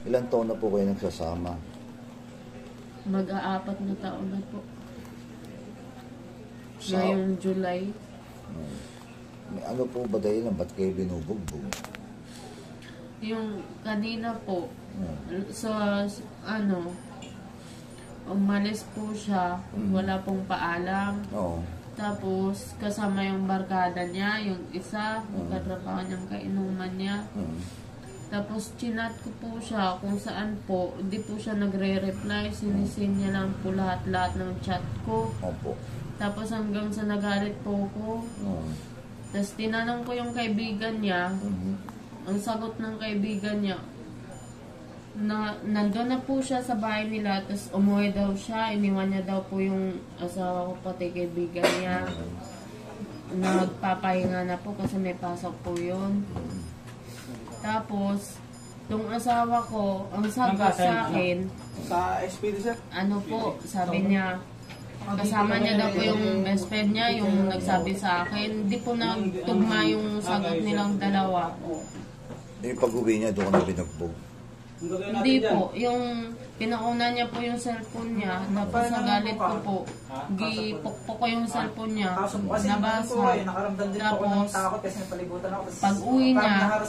Ilang taon na po kayo nagsasama? Mag-aapat na taon na po. Sa, Ngayong July. may ano po ba dahilan? Ba't kayo binubugbog? Yung kanina po, sa umalis po siya, wala pong paalam. Oo. Tapos, kasama yung barkada niya, yung isa, yung katrabaho niyang kainuman niya. Tapos, chinat ko po siya kung saan po, hindi po siya nagre-reply, sinisin niya lang po lahat-lahat ng chat ko. Opo. Tapos, hanggang sa nagalit po ko. Tapos, tinanong ko yung kaibigan niya, ang sagot ng kaibigan niya, na nandun na po siya sa bahay nila, tapos umuwi daw siya, iniwan niya daw po yung asawa ko pati kaibigan niya. Nagpapahinga na po kasi may pasok po yun. Tapos, yung asawa ko, ang sagot sa akin, Sa SPD, sir? ano po, sabi niya, kasama niya daw po yung best friend niya, yung nagsabi sa akin. Hindi po nagtugma yung sagot nilang dalawa. Yung pag-uwi niya, doon ka na binugbog. Hindi po, yung pinauna niya po yung cellphone niya, tapos nagalit ko po, gipukpok ko yung cellphone niya, nabasag. Tapos, pag uwi niya,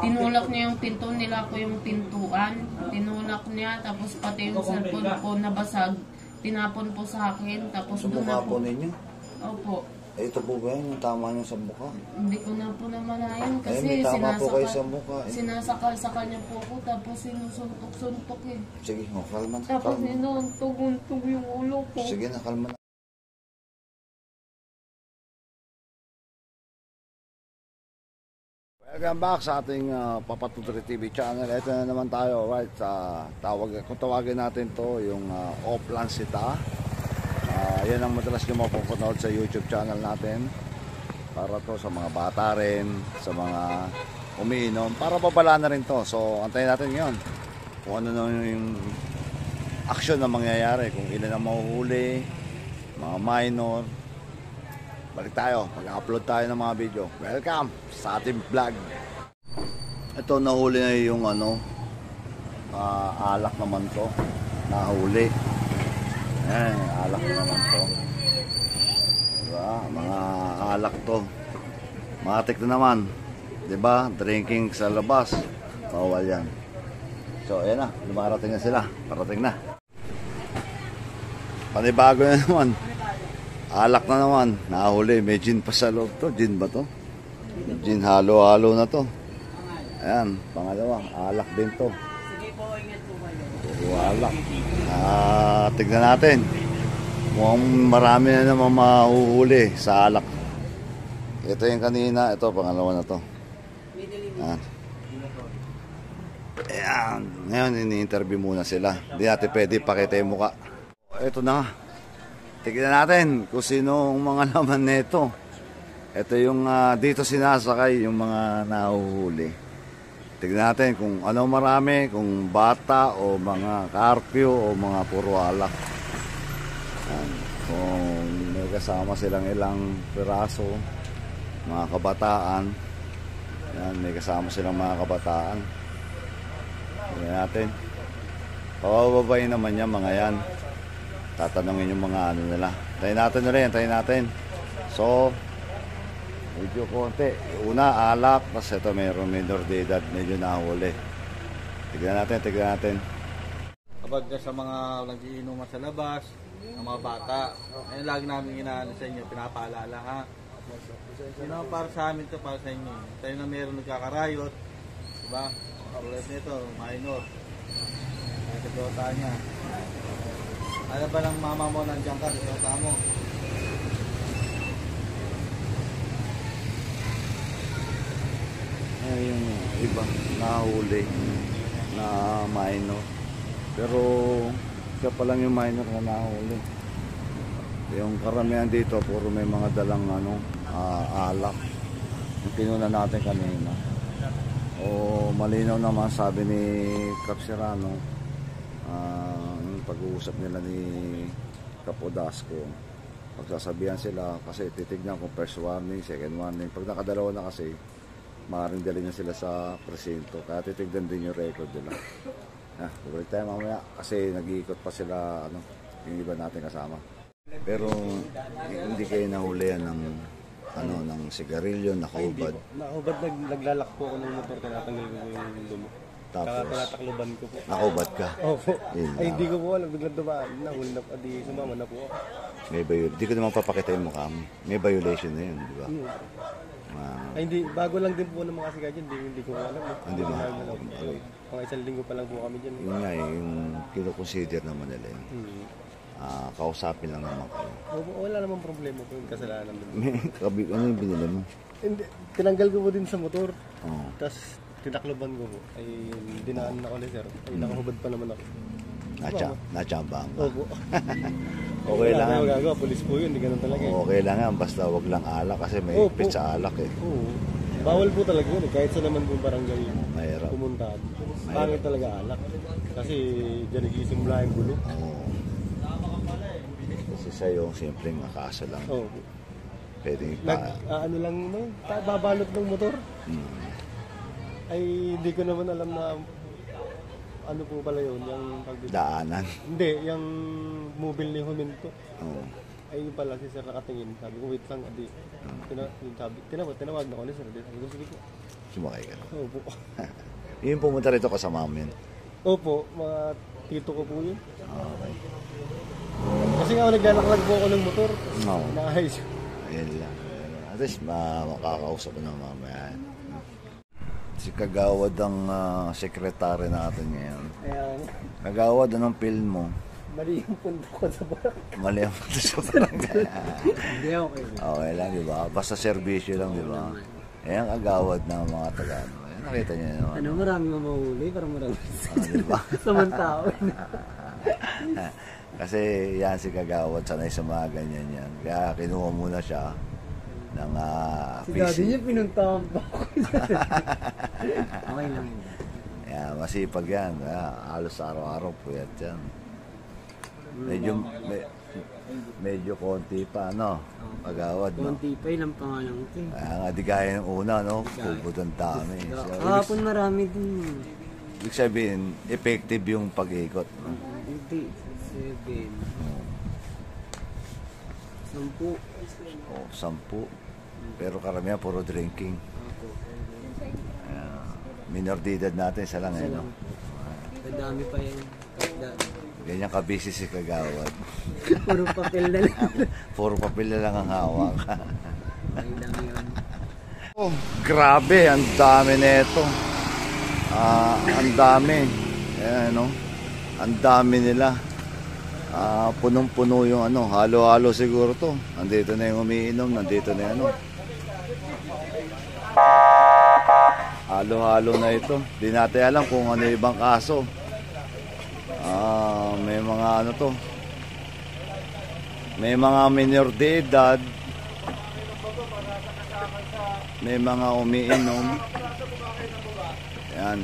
tinulak niya yung pinto, nila ko yung pintuan, tinulak niya, tapos pati yung cellphone ko nabasag, tinapon po sa akin, tapos Sa doon mukha na po po. ninyo? Opo. Ito po ba yun? Yung tama nyo sa mukha? Hindi ko na po namalayan kasi May tama po kayo sa mukha. sinasakal sa kanya po ako, tapos sinusuntok-suntok eh. Sige, kalma na. Tapos Kalma. ninuntog-untog yung ulo ko. Sige na, kalma na. Welcome back sa ating Papatutri TV channel. Ito na naman tayo, right? Kung tawagin natin to yung Oplan Sita. Yan ang madalas nyo mapapanood sa YouTube channel natin. Para to sa mga bata rin, sa mga umiinom. Para babala na rin to. So, antayin natin ngayon kung ano na yung action na mangyayari. Kung ilan ang mahuhuli, mga minor. Balik tayo, mag-upload tayo ng mga video. Welcome sa ating vlog. Ito, nahuli na yung alak naman to. Nahuli. Ayan, alak naman to. Diba? Mga alak to. Matik na naman. Diba? Drinking sa labas. Bawal yan. So, ayan na. Dumarating na sila. Parating na. Panibago na naman. Alak na naman. Nahuli. May gin pa sa loob to. Gin ba to? Gin halo-halo na to. Ayan. Pangalawa. Alak din to. Puro alak. Tignan natin. Mukhang marami na naman mahuhuli sa alak. Ito yung kanina. Ito. Pangalawa na to. Ayan. Ayan. Ngayon, ini-interview muna sila. Hindi natin pwede pakita yung muka. Ito na nga. Tignan natin kung sino ang mga laman nito. Ito yung dito sinasakay yung mga nahuhuli. Tignan natin kung ano marami, kung bata o mga karpyo o mga puro alak. Kung may kasama silang ilang piraso, mga kabataan. Yan, may kasama silang mga kabataan. Tignan natin. Pabababayin naman yan mga yan. Tatanungin yung mga ano nila. Tayo natin na rin, tayo natin. So, medyo konti. Una, alak. Tapos ito, mayroong minor de edad. Medyo nahuli. Tignan natin, tignan natin. Kapag sa mga nagiinuman sa labas, ng mga bata, ayun lagi namin inaano sa inyo, pinapaalala ha. Sino para sa amin to, para sa inyo. Tayo na mayroong nagkakarayot. Diba? Ulit nito, minor. Ito dota niya. Ano ba ng mama mo nandiyan ka? Dota mo. Ay, yung iba nahuli na minor. Pero siya pa lang yung minor na nahuli. Yung karamihan dito puro may mga dalang alak. Yung pinuna natin kanina. O malinaw naman sabi ni Capsirano, yung pag-uusap nila ni Capodasco, pagsasabihan sila kasi titignan kung first warning, second warning. Pag nakadalawa na kasi maaaring dali niya sila sa presinto. Kaya titignan din yung record nila. Balik tayo mamaya kasi nag-iikot pa sila yung iba natin kasama. Pero hindi kayo nahulihan ng sigarilyo, nakahubad. Nakahubad, naglalak po ako ng motor, tinatanggal ko yung lumo. Tapos, tinatakluban ko po. nakahubad ka? Opo. Ay, hindi ko po alam, biglang dumaan. Nahuli na, sumama na po ako. Hindi ko naman papakita yung mukha mo. May violation na yun, di ba? Ay, hindi, bago lang din po ng mga siga dyan, hindi ko alam. Hindi ba? Okay. Mga isang linggo pa lang po kami dyan. Yun nga yung kinoconsider naman nila yun. Kausapin lang naman kayo. Opo, wala namang problema po yung kasalanan namin. Ano yung binili mo? Hindi, tinanggal ko po din sa motor. Oo. Tapos, tinakluban ko po. Ay, dinaan ako ni sir. Ay, nakahubad pa naman ako. Nachambang ka. Opo. Okay lang. Wala magagawa, pulis po yun, hindi ganun talaga. Okay lang yan, basta wag lang alak kasi may higpit sa alak eh. Oo. Bawal po talaga yun, kahit sa naman po barangay Mahirap. pumuntahan. Pangit talaga alak. Kasi dyan nag-isimula yung gulo. Oo. Kasi sa'yo, simpleng makaso lang. Oo. Pwedeng Ano lang naman, babalot ng motor. Ay, hindi ko naman alam na ano po pala yun, yung daanan. Hindi, yung mobile ni huminto. Oo. Ay, yung pala si sir nakatingin. Sabi ko, wait lang, adi. Tinawag na ko ni sir. Sabi ko, sige po. Sumakay ka. Opo. Yung pumunta rito kasama mo yun. Opo, mga tito ko po yun. Okay. Kasi nga, naglalaklag po ako ng motor. Oo. Naayos. Ayun lang. At least makakausap ko na mamaya. Si Kagawad ang sekretary natin ngayon. Ayan. Kagawad, anong film mo? Mali yung punto ko sa barak. Mali ang punto sa barangay. Hindi, okay. Okay lang, di ba? Basta serbisyo lang, di ba? Ayan, Kagawad ng mga Tagano. Ayan, nakita niyo naman. Ano, marami nga mahuli, parang marami. Di ba? Samantao. Kasi yan si Kagawad, sanay sa mga ganyan yan. Kaya kinuha muna siya ng Si daddy niya pinuntahan pa ako. Okay lang yun. Yeah, masipag yan. Halos araw-araw puyat yan. Medyo konti pa, no? Kagawad, no? Konti pa, ilang pangalan ko. Kaya nga, di gaya ng una, no? Puput ang dami. So, Kahapon marami din. ibig sabihin, effective yung pag-ikot. No? Hindi, 7. 10. 10. Pero karamihan, puro drinking. Minor de edad natin, isa lang, eh, no? Dami pa yan. Ganyan ka-busy si Kagawad. Puro papel na lang. Puro papel na lang ang hawak. Ay lang yun. Oh, grabe, ang dami nito. Ang dami. Ayan, no? Ang dami nila. Punong-puno yung halo-halo siguro to. Nandito na yung umiinom, nandito na yung halo-halo na ito. Di natin alam kung ano yung ibang kaso. May mga may mga minor de edad, may mga umiinom. Yan.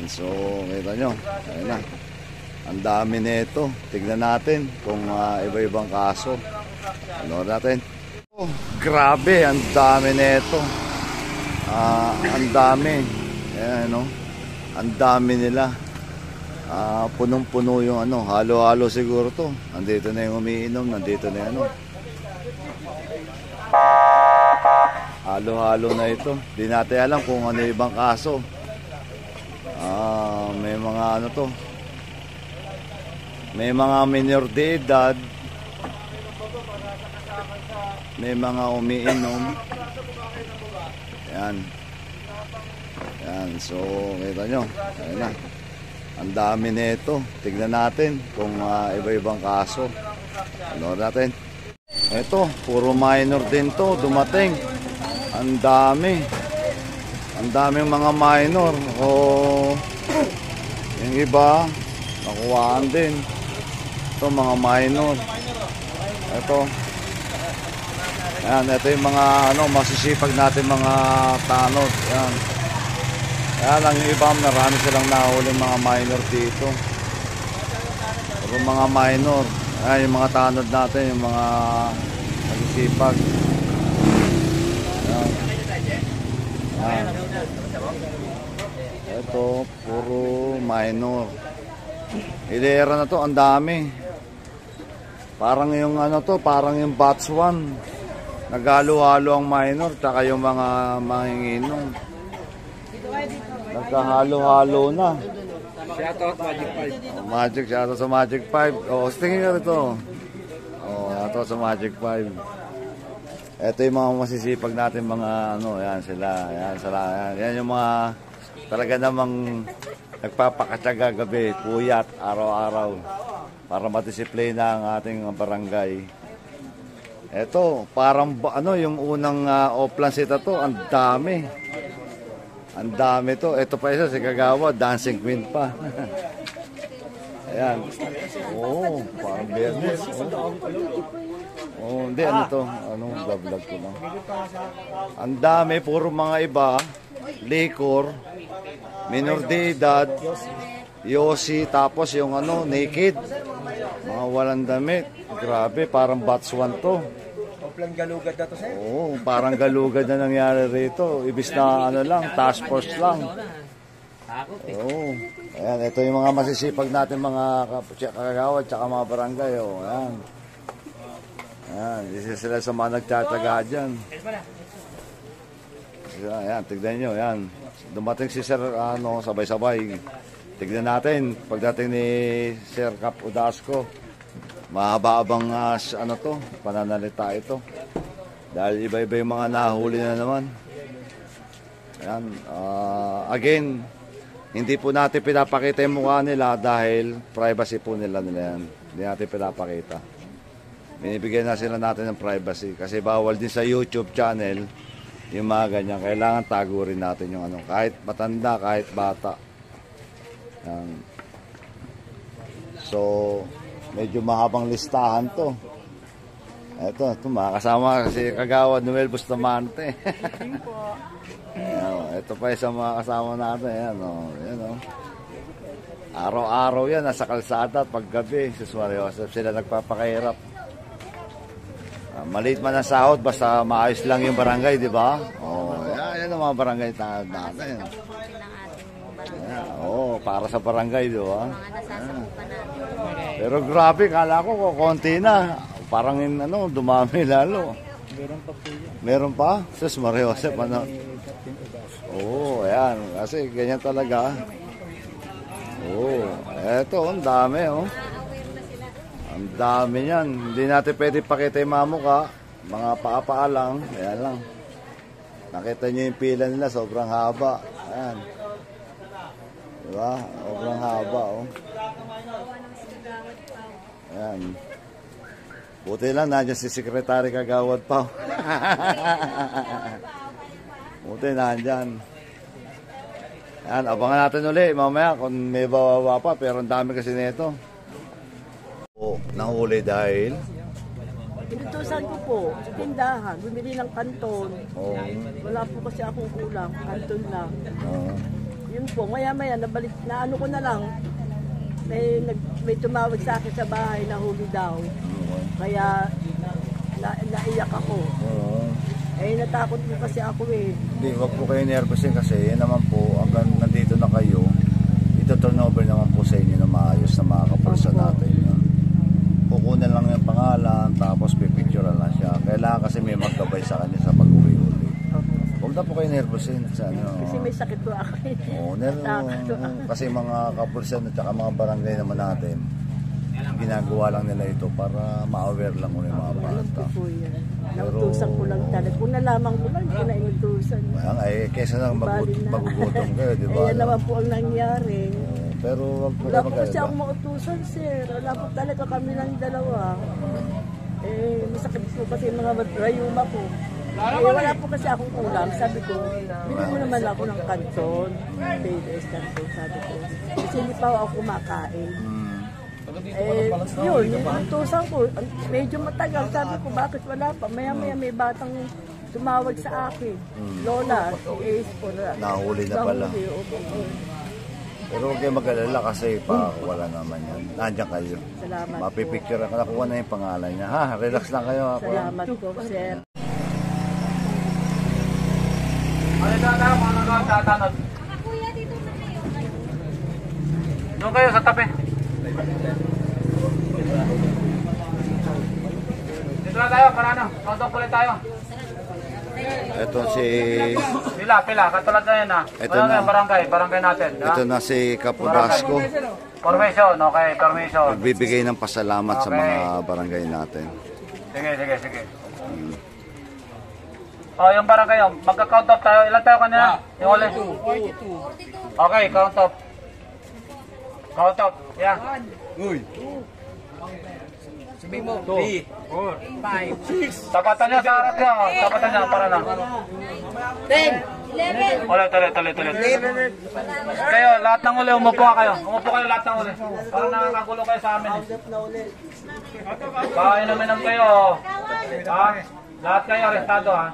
So kita nyo, ayun na, ang dami nito. Tignan natin kung iba-ibang kaso. Ano natin? Oh, grabe, ang dami nito. Ang dami. Ayan, no? Ang dami nila. Punong-puno yung halo-halo siguro to. Nandito na yung umiinom, nandito na yung halo-halo na ito. Di natin alam kung ano yung ibang kaso. May mga may mga minor de edad, may mga umiinom. Yan. So kita nyo, ayun na. Ang dami nito. Tignan natin kung iba-ibang kaso. Ano natin? Ito, puro minor din to, dumating. Ang dami. Ang daming mga minor. Yung iba, nakuhaan din. Ito, mga minor. Ito. Yan, ito yung mga masisipag natin mga tanod. Yan. Yan, ang iba, marami silang nahuli mga minor dito. Pero mga minor. Yan, yung mga tanod natin, yung mga masisipag. Yan. Ito, puro minor. Hilera na to, ang dami. Parang yung ano to, parang yung batch 1. Naghalo-halo ang minor, tsaka yung mga manginginom. Nagkahalo-halo na. Shoutout Magic 5. Magic, shoutout sa Magic 5. Oh, tingin ka rito. Oh, shoutout sa Magic 5. Ito yung mga masisipag natin mga ano, yan sila. Yan yung mga talaga namang nagpapakatsaga gabi, puyat, araw-araw para madisiplina ang ating barangay. Ito, parang ano yung unang oplansita to, ang dami. Ang dami to. Ito pa isa, si Kagawa, dancing queen pa. Ayan. Oo, parang Bernes. Oh, hindi, ano to? Anong vlog ko lang? Ang dami, puro mga iba. Liquor, minor de edad, Yossi, tapos yung ano, naked. Mga walang damit. Grabe, parang batch 1 to. Oplang galugad na to, sir. Oo, parang galugad na nangyari rito. Ibis na ano lang, task force lang. Oo. Ayan, ito yung mga masisipag natin mga kagawad tsaka mga barangay. Oh, ayan. Ayan, isa sila sa mga nagtataga dyan. Ayan, tignan nyo, ayan. Dumating si Sir, ano, sabay-sabay. Tignan natin, pagdating ni Sir Cap Udasco, mahaba-abang, ano to, pananalita ito. Dahil iba-iba yung mga nahuli na naman. Ayan, again, hindi po natin pinapakita yung mukha nila dahil privacy po nila yan. Hindi natin pinapakita. Binibigyan na sila natin ng privacy kasi bawal din sa YouTube channel yung mga ganyan. Kailangan tago rin natin yung ano. Kahit matanda, kahit bata. Yan. So, medyo mahabang listahan to. Ito mga kasama kasi Kagawad Noel Bustamante. Ayan, ito pa isang mga kasama natin. Ayan, ayan, araw-araw yan, nasa kalsada at paggabi. Si Suarez Joseph, sila nagpapakahirap. Maliit man ang sahod, basta maayos lang yung barangay, di ba? Oh, yan ang mga barangay natin. Oh, para sa barangay, di ba? Pero grabe, kala ko konti na. Parang ano, dumami lalo. Meron pa? Sus, Mario Joseph, ano? Oo, ayan. Kasi ganyan talaga. Oo, eto, ang dami, oh. Ang dami niyan. Hindi natin pwede pakita yung mga mukha. Mga paa lang. Ayan lang. Nakita nyo yung pila nila, sobrang haba. Ayan. Diba? Sobrang haba, oh. Ayan. Buti lang, nandiyan si Secretary Kagawad pa. Buti nandiyan. Ayan, abangan natin ulit mamaya kung may bawa pa. Pero ang dami kasi nito. Oh, nahuli dahil? Pinutusan ko po sa tindahan, bumili ng kanton. Oh. Wala po kasi akong ulam, kanton lang. Oh. Yun po, maya-maya, nabalik, na ano ko na lang, may tumawag sa akin sa bahay na huli daw. Kaya naiyak ako. Oh. Eh, natakot po kasi ako eh. Hindi, wag po kayo nervosin kasi yan naman po, hanggang nandito na kayo, ito turnover naman po sa inyo na maayos na mga kapulsa natin. Kukunan lang yung pangalan, tapos pipicturean lang siya. Kailangan kasi may magkabay sa kanya sa pag-uwi-uli. Huwag na po kayo nervosin. Kasi may sakit po ako eh. Oo, kasi mga kapulsan at saka mga barangay naman natin, ginagawa lang nila ito para ma-aware lang mo yung mga bata. Nautusan ko lang talaga. Kung nalaman ko lang, hindi na inutusan. Ay, kesa nang magugutom kayo, di ba? Ayan naman po ang nangyari. Pero wag po wala po kasi akong mautusan, sir. Wala po talaga kami lang dalawa. Eh, masakit po kasi mga rayuma po. Eh, wala po kasi akong ulam. Sabi ko, bili mo naman ako ng kanton. Babies kanton, sabi ko. Kasi hindi pa ako kumakain. Eh, yun, yung utusan ko, medyo matagal. Sabi ko, bakit wala pa? Maya-maya may batang tumawag sa akin. Lola, si Ace po na. Nahuli na pala. Pero huwag kayo mag-alala kasi wala naman yan. Nandiyan kayo. Salamat po. Mapipicture ako. Nakuha na yung pangalan niya. Ha, relax lang kayo. Salamat po, sir. Halika tayo, mga nagtatanod. Kuya, dito na kayo. Doon kayo sa tabi. Dito na tayo, para ano? Countdown ulit tayo. Ito si Pila, katulad na yun ha. Ito Wala na. yung barangay natin. Diba? ito na si Capodasco. Formation, okay, formation. Nagbibigay ng pasalamat sa Okay. mga barangay natin. Sige. Oh, yung barangay, magka-count off tayo. Ilan tayo kanina? Yung uli? 42. Okay, count off. Count off, yeah. Sabi mo, 3, 4, 5, 6. Tapatan niya sa harap niya. Tapatan niya, para na. 11. Ulit. Kayo, lahat ng uli, umupo kayo. Umupo kayo lahat ng uli. Para nakakagulo kayo sa amin. Painom kayo. Ha? Lahat kayo, arestado ha.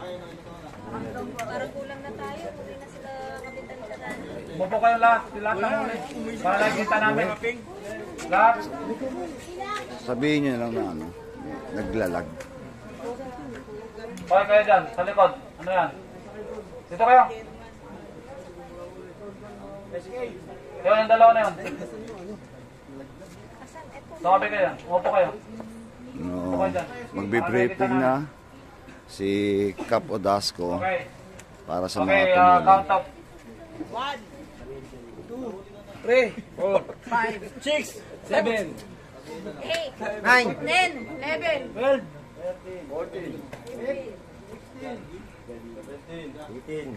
Parang kulang na tayo. Hindi na sila kapitan sa daan. Umupo kayo lahat ng uli. Para nakikita namin. Lahat. Sabihin nyo lang na ano, naglalag. Okay kayo dyan, sa likod. Ano yan? Dito kayo. Kayo yung dalawa na yun. Tumabi kayo. Umupo kayo. No, magbe-briefing na si Capodasco Okay. para sa mga Okay, tumulong. count up. 3, 4, 5, 6, 7, 8, 9, 10, 11. 12,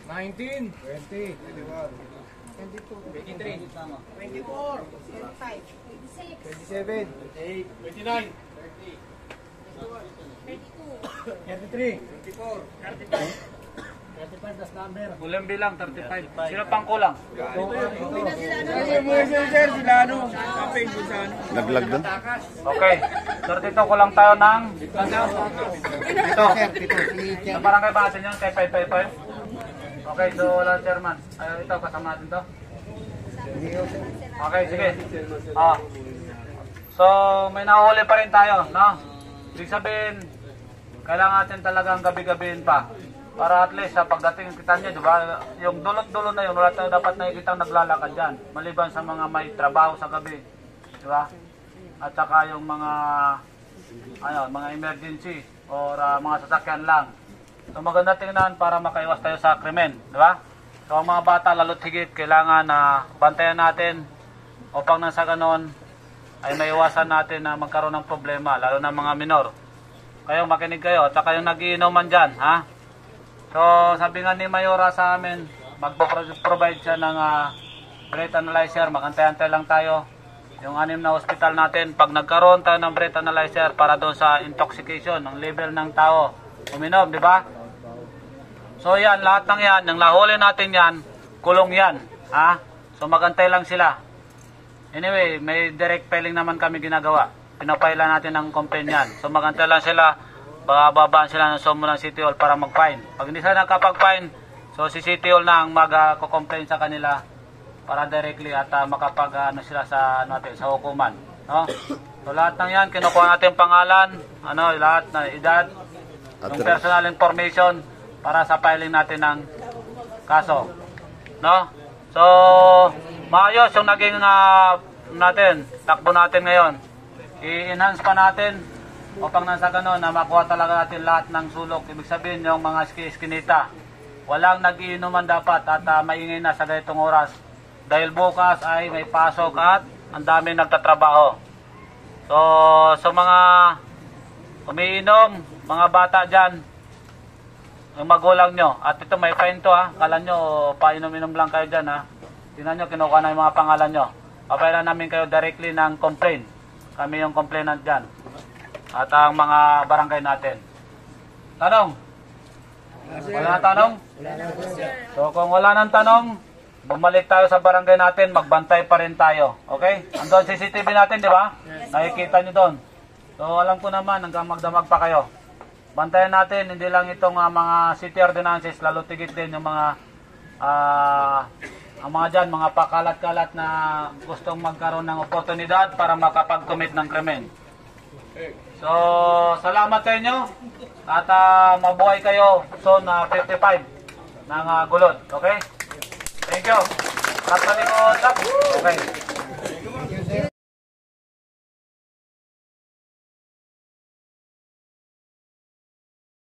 19, 20, 23, 24, 27, 29, 33, 35 das number. Kulang bilang, 35. Sino pang kulang? Naglag doon? Okay. 32 kulang tayo ng... Dito. Sa barangay ba natin yun? Kay 555? Okay, so wala chairman. Ay, ito, kasama natin to. Okay, sige. So, may nahuli pa rin tayo, no? Ibig sabihin, kailangan natin talagang gabi-gabiin pa. Para at least sa pagdating kita nyo, diba? Yung dulot-dulo na yun, wala tayo dapat nakikita naglalakad dyan. Maliban sa mga may trabaho sa gabi. Diba? At saka yung mga mga emergency or mga sasakyan lang. So maganda tingnan para makaiwas tayo sa krimen. Diba? So ang mga bata lalo't higit kailangan na bantayan natin upang nang sa ganon ay maiwasan natin na magkaroon ng problema, lalo na mga minor. Kayo makinig kayo at saka yung nagiinuman dyan, ha? So, sabi nga ni Mayora sa amin, mag-provide siya ng breath analyzer, magantay-antay lang tayo. Yung 6 na hospital natin, pag nagkaroon tayo ng breath analyzer para doon sa intoxication, ng level ng tao, uminom, di ba? So yan, lahat ng yan, nang lahuli natin yan, kulong yan. Ha? So magantay lang sila. Anyway, may direct filing naman kami ginagawa. Pinapailan natin ng complaint yan. So magantay lang sila. Bababaan sila ng sumo ng City Hall para mag-fine. Pag hindi sila nakapag-fine, so si City Hall na ang mag-complain sa kanila para directly at sila sa sa hukuman, no? So lahat ng 'yan kinukuha natin pangalan, lahat na edad, yung personal information para sa filing natin ng kaso, no? So maayos yung naging takbo natin ngayon. I-enhance pa natin upang nasa ganon na makuha talaga natin lahat ng sulok. Ibig sabihin yung mga iskinita. Walang nagiinuman dapat at maingay na sa ganitong oras. Dahil bukas ay may pasok at ang dami nagtatrabaho. So, sa mga umiinom, mga bata dyan, yung magulang nyo. At ito may fine to ha. Kala nyo, painom-inom lang kayo dyan ha. Tingnan nyo, kinuha na yung mga pangalan nyo. Papailan namin kayo directly ng complaint. Kami yung complainant dyan. At ang mga barangay natin. Tanong? Wala na tanong? So kung wala nang tanong, bumalik tayo sa barangay natin, magbantay pa rin tayo. Okay? Andun CCTV natin, di ba? Nakikita nyo doon. So alam ko naman, hanggang magdamag pa kayo. Bantayan natin, hindi lang itong mga city ordinances, lalo tigit din yung mga ang mga dyan, mga pakalat-kalat na gustong magkaroon ng oportunidad para makapag-commit ng krimen. So, salamat sa inyo at mabuhay kayo. So, 55. ng gulod. Okay? Thank you. Tap sa likod. Tap. Okay.